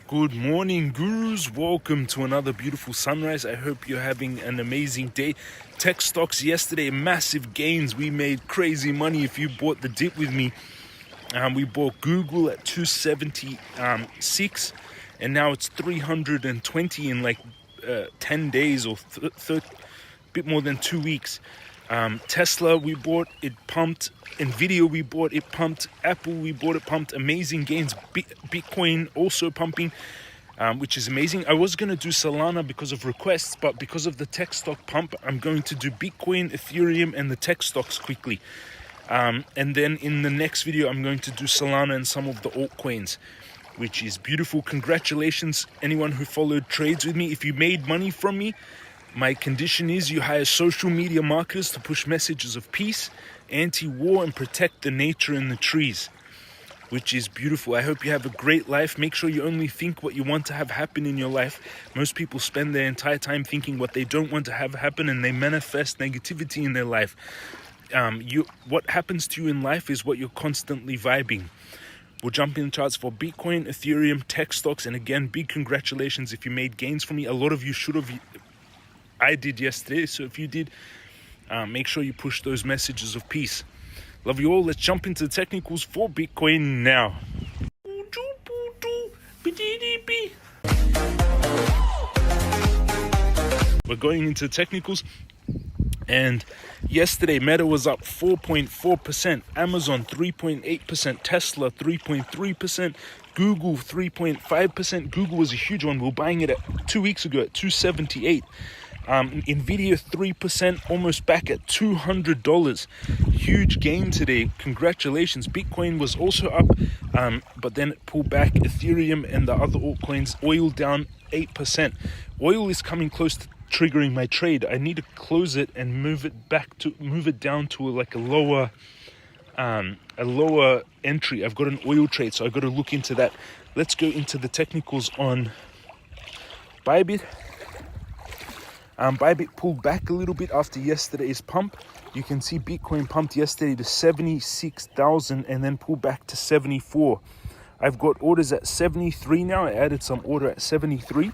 Good morning, gurus. Welcome to another beautiful sunrise. I hope you're having an amazing day. Tech stocks yesterday, massive gains. We made crazy money if you bought the dip with me. We bought Google at 276, and now it's 320 in like 10 days or bit more than 2 weeks. Tesla, we bought, it pumped. Nvidia, we bought, it pumped. Apple, we bought, it pumped. Amazing gains. Bitcoin also pumping, which is amazing. I was going to do Solana because of requests, but because of the tech stock pump, I'm going to do Bitcoin, Ethereum, and the tech stocks quickly. And then in the next video, I'm going to do Solana and some of the altcoins, which is beautiful. Congratulations, anyone who followed trades with me. If you made money from me, my condition is you hire social media marketers to push messages of peace, anti-war, and protect the nature and the trees, which is beautiful. I hope you have a great life. Make sure you only think what you want to have happen in your life. Most people spend their entire time thinking what they don't want to have happen, and they manifest negativity in their life. What happens to you in life is what you're constantly vibing. We'll jump in the charts for Bitcoin, Ethereum, tech stocks, and again, big congratulations if you made gains for me. A lot of you should have. I did yesterday, so if you did, make sure you push those messages of peace. Love you all. Let's jump into the technicals for Bitcoin now. We're going into technicals, and yesterday Meta was up 4.4%, Amazon 3.8%, Tesla 3.3%, Google 3.5%. Google was a huge one. We were buying it 2 weeks ago at 278. Nvidia 3%, almost back at $200. Huge gain today. Congratulations. Bitcoin was also up, but then it pulled back. Ethereum and the other altcoins, oil down 8%. Oil is coming close to triggering my trade. I need to close it and move it down to a lower entry. I've got an oil trade, so I've got to look into that. Let's go into the technicals on Bybit. Bybit pulled back a little bit after yesterday's pump. You can see Bitcoin pumped yesterday to 76,000 and then pulled back to 74. I've got orders at 73 now. I added some order at 73.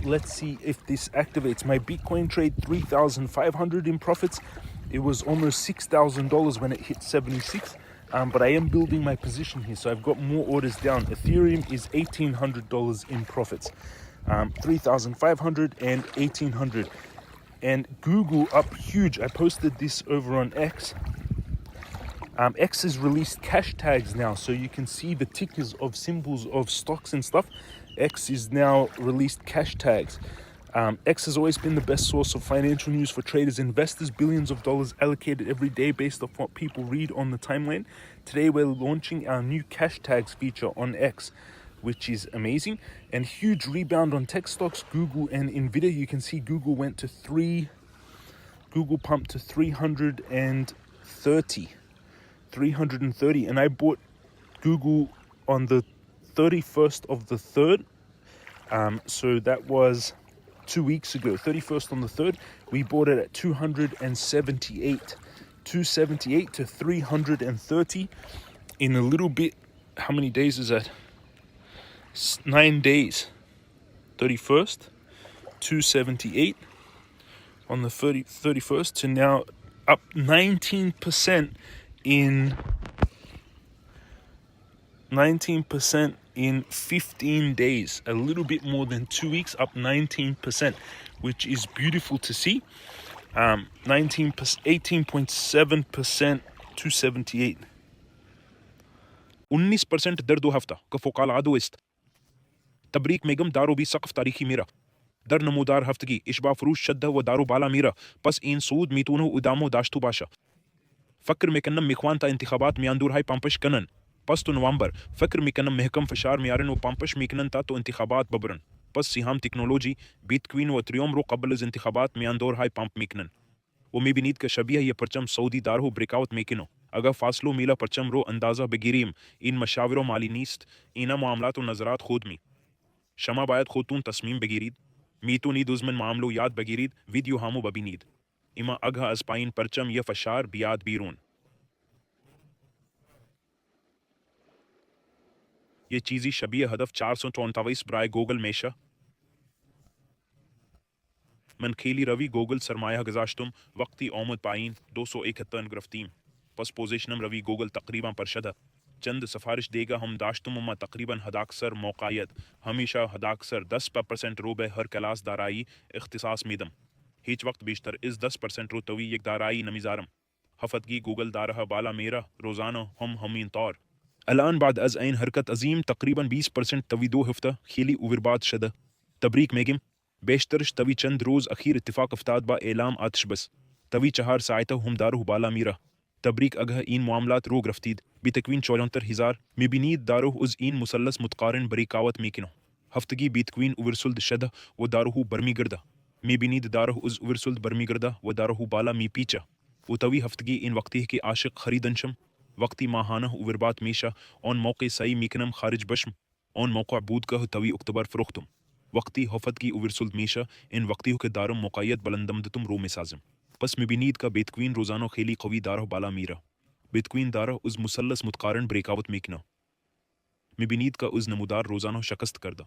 Let's see if this activates. My Bitcoin trade 3,500 in profits. It was almost $6,000 when it hit 76. But I am building my position here, so I've got more orders down. Ethereum is $1,800 in profits. 3,500 and 1,800. And Google up huge. I posted this over on X. X has released cash tags now, so you can see the tickers of symbols of stocks and stuff. X is now released cash tags. X has always been the best source of financial news for traders and investors. Billions of dollars allocated every day based off what people read on the timeline. Today we're launching our new cash tags feature on X, which is amazing. And huge rebound on tech stocks, Google and Nvidia. You can see Google pumped to 330, and I bought Google on the 31st of the 3rd. So that was 2 weeks ago, 31st on the 3rd. We bought it at 278 to 330 in a little bit. How many days is that? 9 days. 31st, 278 on the 31st to now up 19% in 15 days. A little bit more than 2 weeks, up 19%, which is beautiful to see. 18.7%, 278. 19% در 2 هفتة كفوق على عدو است تبريك ميغم دارو بي سقف تاريخي ميرا در نمودار هفتگی اشباع فروش شده و دارو بالا ميرا پس این صعود میتونه ادامه داشته باشه فکر میکنم میخوان تا انتخابات میاندور های پامپش کنن پس تو نوامبر فکر میکنم محکم فشار میارن و پامپش میکنن تا تو انتخابات ببرن پس سهام تکنولوژی بیت کوین و اتریوم رو قبل از انتخابات میاندور های پامپ میکنن و میبینید که شبیه یه پرچم سعودی دارو بریکاوت میکنه اگر فاصلو میلا پرچم رو اندازه بگیریم این مشاور و مالی نیست اینا معاملات و نظرات خود می شما باید خودتون تصمیم بگیرید میتونید از من معاملو یاد بگیرید ویدیو همو ببینید اما اگه از پایین پرچم یه فشار بیاد بیرون یہ چیزی شبیہ ہدف 444 برائے گوگل میشہ من کھیلی روی گوگل سرمایہ گزاشتم وقتی آمد پائین 271 گرفتیم پس پوزیشنم روی گوگل تقریباً پرشدہ چند سفارش دے گا ہم داشتم اما تقریباً حداکثر موقعیت ہمیشہ حداکثر 10% رو بے ہر کلاس دارائی اختصاص میدم ہیچ وقت بیشتر از 10% رو توی یک دارائی نمیزارم ہفتگی گوگل دارہ بالا میرا روزانہ ہمین طور الان بعد از این حرکت عظیم تقریباً 20% توی 2 ہفتہ خیلی اوورباد شدہ تبریک میگم بیشترش توی چند روز اخیر اتفاق افتاد با اعلام آتش بس توی 4 ساعته هم داره بالا میره تبریک اگه این معاملات رو گرفتید بیتکوین 44000 میبینید داره از این مثلث متقارن بریکاوت میکنه هفتگی بیتکوین اوورسولد شده و داره برمیگرده میبینید داره از اوورسولد برمیگرده و داره بالا میپیچه و توی هفتگی این وقتی که عاشق خریدنشم وقتی ماهانه اووربات میشه اون موقع سعی میکنم خارج بشم اون موقع بود که توی اکتبر فروختم وقتی هفتگی اوورسولد میشه این وقتی که دارم موقعیت بلندمدتم رو میسازم پس میبینید که بیتکوین روزانه خیلی قوی داره بالا میره بیتکوین داره از مثلث متقارن بریکاوت میکنه میبینید که از نمودار روزانه شکست کرده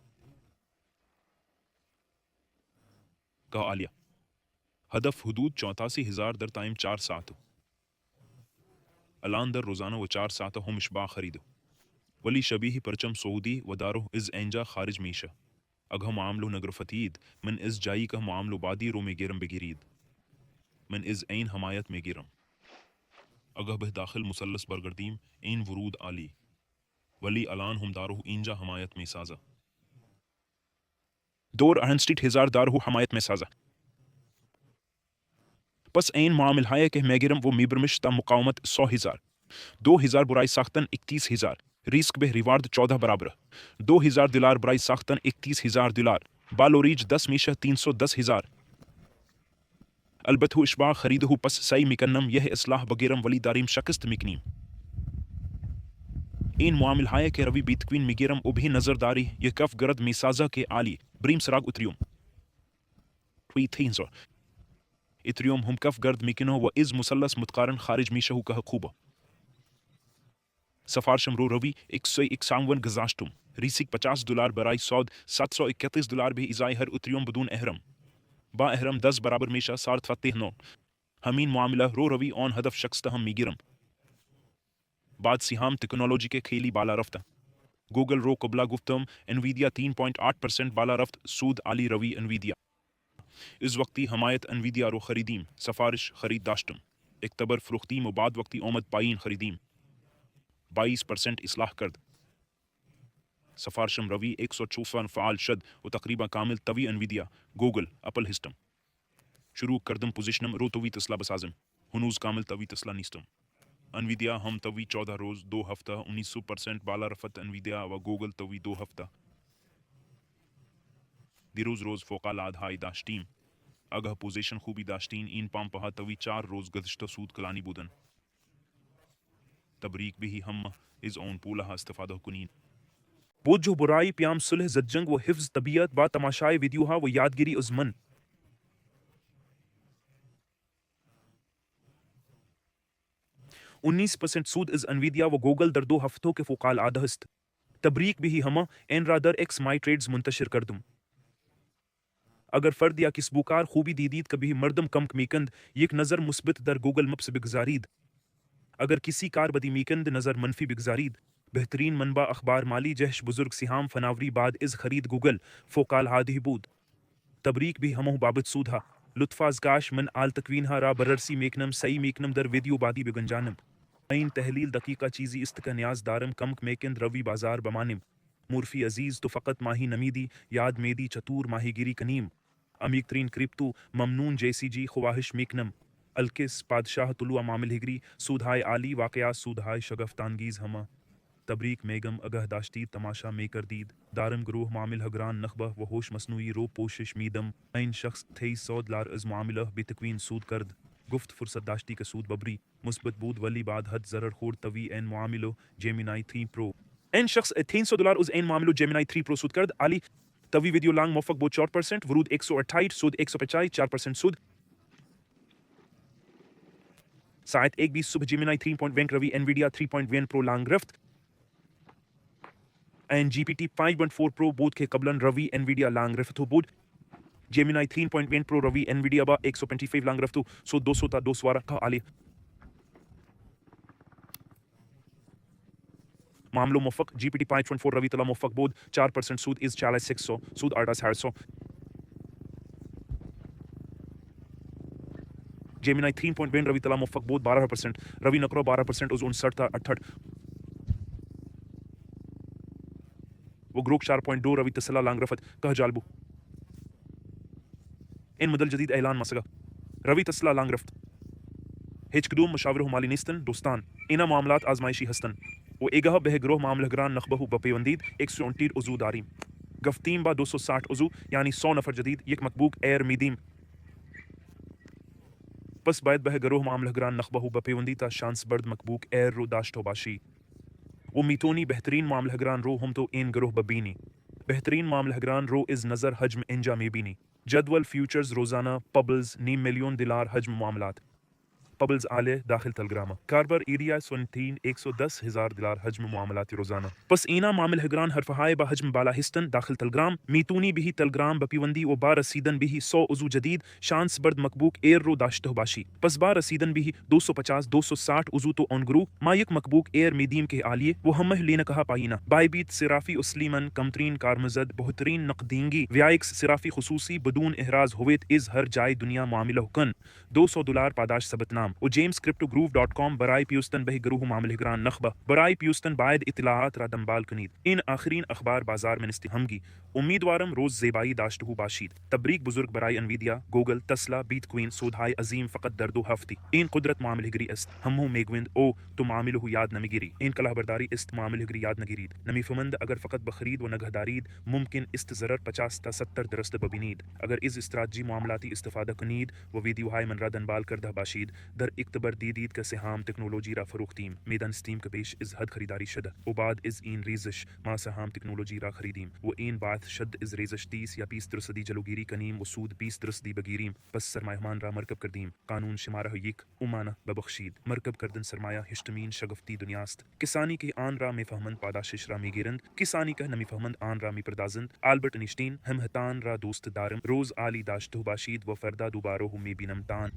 که عالیه هدف حدود 84000 در تایم 4 ساعت الان در روزانه و 4 ساعت هم اشباع خریده ولی شبیه پرچم سعودی و داره از اینجا خارج میشه اگه معاملو نگرفتید من از جایی که معاملو بادی رو میگیرم بگیرید من از این حمایت میگیرم اگه به داخل مثلث برگردیم این ورود عالی ولی الان هم داره اینجا حمایت میسازه دور 68,000 داره حمایت میسازه پس این معامل های که میگیرم و میبرمش تا مقاومت 100,000 2000 برای ساختن 31,000 ریسک به ریوارد 14 برابر 2000 دلار برای ساختن 31,000 دلار بالوریج 10 میشه 310,000 البته اشباع خریده پس سعی میکنم یه اصلاح بگیرم ولی داریم شکست میکنیم این معامل های که روی بیتکوین میگیرم و به نظر داری یه کف گرد میسازه که عالی بریم سراغ اتریوم اتریوم هم کف گرد میکنه و از مثلث متقارن خارج میشه که خوبه سفارشم رو روی 151 گذاشتم ریسک 50 دلار برای سود 731 دلار به ازای هر اتریوم بدون احرام با احرام 10 برابر میشه 149 همین معامله رو روی آن هدف شکست هم میگیرم بعد سهام تکنولوژی که خیلی بالا رفته گوگل رو قبلا گفتم انویدیا 3.8% بالا رفت سود عالی روی انویدیا از وقتی حمایت انویدیا رو خریدیم سفارش خرید داشتم اکتبر فروختیم و بعد وقتی آمد پایین خریدیم 22% اصلاح کرد سفارشم روی 154 فعال شد و تقریبا کامل توی انویدیا گوگل اپل هستم شروع کردم پوزیشنم رو توی تسلا بسازم هنوز کامل توی تسلا نیستم انویدیا هم توی 14 روز 2 هفته 19% بالا رفت انویدیا و گوگل توی 2 هفته دیروز روز فوق العاده داشتیم اگه پوزیشن خوبی داشتین این پامپ ها توی 4 روز گذشته سود کلانی بودن تبریک به هم از اون پولها استفاده کنین بود جو برائی پیام صلح زدجنگ و حفظ طبیعت با تماشای ویدیوها و یادگیری از من 19% سود از انویدیا و گوگل در 2 هفتوں کے فوق العاده است تبریک بھی ہمہ این را در ایکس مائی ٹریڈز منتشر کردم اگر فرد یا کسبوکار خوبی دیدید کبھی مردم کم میکند یک نظر مثبت در گوگل مپس بگذارید اگر کسی کار بدی میکند نظر منفی بگذارید بہترین منبع اخبار مالی جہش بزرگ سهام فناوری بعد از خرید گوگل فوق العاده بود تبریک بھی ہمہ بابت سودها لطف از کاش من آل تکوینها را بررسی میکنم سعی میکنم در ویدیو بادی بگنجانم این تحلیل دقیقہ چیزی است که نیاز دارم کم میکند روی بازار بمانم مورفی عزیز تو فقط ماہی نمیدی یاد میدی چطور ماہی گیری کنیم عمیق ترین کریپتو ممنون جیسی جی خواہش میکنم الکس بادشاہ طلوع معامل ہگری سودهای عالی واقعات سودهای شگفت انگیز ہمہ تبریک میگم اگه داشتید تماشا می کردید دارم گروه معامل هگران نخبه و هوش مصنوعی رو پوشش میدم این شخص 2300 دلار از معامله بیتکوین سود کرد گفت فرصت داشتی که سود ببری مثبت بود ولی بعد حد ضرر خورد توی این معامله جیمینای 3 پرو این شخص 300 دلار از این معامله جیمینای 3 پرو سود کرد علی توی ویدیو لانگ موفق بود 4% ورود 128 سود 150 4% سود ساعت 1:20 صبح جیمینای 3.1 روی انویڈیا 3.1 پرو لانگ رفت and GPT 5.4 Pro both ke qablan Ravi Nvidia lang raftu both Gemini 3.1 Pro Ravi Nvidia ba 125 lang raftu so 200 ta 200 ka ali معاملو موفق جی پی ٹی 5.4 روی تلا موفق بود 4% سود از 4600 سود 8800 جیمینائی 3.1 روی تلا موفق بود 12% روی نکرو 12% از 59 تا 68 وہ گروک 4.2 روی تسلا لانگ رفت کہ جالبو ان مدل جدید اعلان مسگا روی تسلا لانگ رفت هیچ کدوم مشاور مالی نیستن دوستان اینا معاملات آزمائشی هستن و ایگاه به گروه معاملهگران نخبه بپیوندید 129 عضو داریم گفتیم با 260 عضو یعنی 100 نفر جدید یک مکبوک ایر میدیم پس باید به گروه معاملهگران نخبه بپیوندید تا شانس برد مکبوک ایر رو داشته باشی و میتونی بهترین معاملهگران رو هم تو این گروه ببینی بهترین معاملهگران رو از نظر حجم اینجا میبینی جدول فیوچرز روزانه پبلز $500,000 حجم معاملات پبلز آله داخل تلگرامه کاربر ایریا سنتین $110,000 حجم معاملات روزانه پس اینا معاملهگران حرفهای با حجم بالا هستن داخل تلگرام میتونی به تلگرام بپیوندی و با رسیدن به 100 عضو جدید شانس برد مکبوک ایر رو داشته باشی پس با رسیدن به 250 260 عضو تو اون گروه ما یک مکبوک ایر میدیم که عالیه و همه لینا کها پایینا بایبیت صرافی اسلیمن کمترین کارمزد بهترین نقدینگی ویاکس صرافی خصوصی بدون احراز هویت از هر جای دنیا معامله کن $200 پاداش ثبت نام و جیمز cryptogrove.com برای پیوستن به گروه معاملهگران نخبه برای پیوستن باید اطلاعات را دنبال کنید این آخرین اخبار بازار میں نستهمگی امیدوارم روز زیبایی داشته باشید تبریک بزرگ برای انویدیا گوگل تسلا بیت کوین سودهای عظیم فقط در 2 هفته این قدرت معاملهگری است همو میگویند او تو معامله یاد نمیگیری این کلاهبرداری است معاملهگری یاد نگیرید نمیفهمند اگر فقط بخرید و نگهدارید ممکن است ضرر 50 تا 70% ببینید اگر از استراتژی معاملاتی استفاده کنید و ویدیوهای من را دنبال کرده باشید در اکتبر دیدید که سهام تکنولوژی را فروختیم میدان استیم که بیش از حد خریداری شده و بعد از این ریزش ما سهام تکنولوژی را خریدیم و این باعث شد از ریزش 10 یا 20% جلوگیری کنیم و سود 20% بگیریم پس سرمایه‌مان را مرکب کردیم قانون شماره 1 اومانه ببخشید مرکب کردن سرمایه هشتمین شگفتی دنیاست کسانی که آن را میفهمند پاداشش را میگیرند کسانی که نمیفهمند آن را میپردازند آلبرت اینشتین همهتان را دوست دارم روز عالی داشته باشید و فردا دوباره میبینم تان